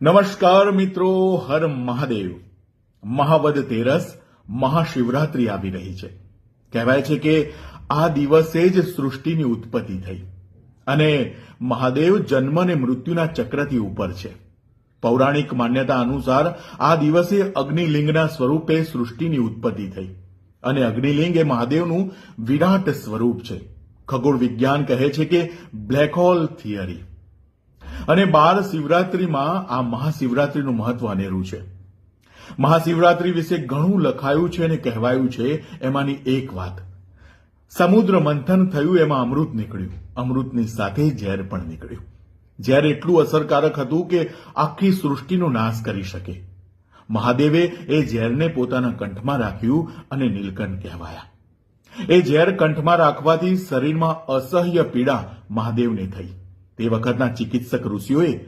નમસ્કાર મિત્રો, હર મહાદેવ. મહાવદ તેરસ મહાશિવરાત્રી આવી રહી છે. કહેવાય છે કે આ દિવસે જ સૃષ્ટિની ઉત્પત્તિ થઈ અને મહાદેવ જન્મ અને મૃત્યુના ચક્રથી ઉપર છે. પૌરાણિક માન્યતા અનુસાર આ દિવસે અગ્નિલિંગના સ્વરૂપે સૃષ્ટિની ઉત્પત્તિ થઈ અને અગ્નિલિંગ એ મહાદેવનું વિરાટ સ્વરૂપ છે. ખગોળ વિજ્ઞાન કહે છે કે બ્લેક હોલ થિયરી. અને બાર શિવરાત્રીમાં આ મહાશિવરાત્રીનું મહત્વ અનેરું છે. મહાશિવરાત્રી વિશે ઘણું લખાયું છે અને કહેવાયું છે. એમાંની એક વાત, સમુદ્ર મંથન થયું, એમાં અમૃત નીકળ્યું, અમૃતની સાથે ઝેર પણ નીકળ્યું. ઝેર એટલું અસરકારક હતું કે આખી સૃષ્ટિનો નાશ કરી શકે. મહાદેવે એ ઝેરને પોતાના કંઠમાં રાખ્યું અને નીલકંઠ કહેવાયા. એ ઝેર કંઠમાં રાખવાથી શરીરમાં અસહ્ય પીડા મહાદેવને થઈ. તે વખતના ચિકિત્સક ઋષિઓએ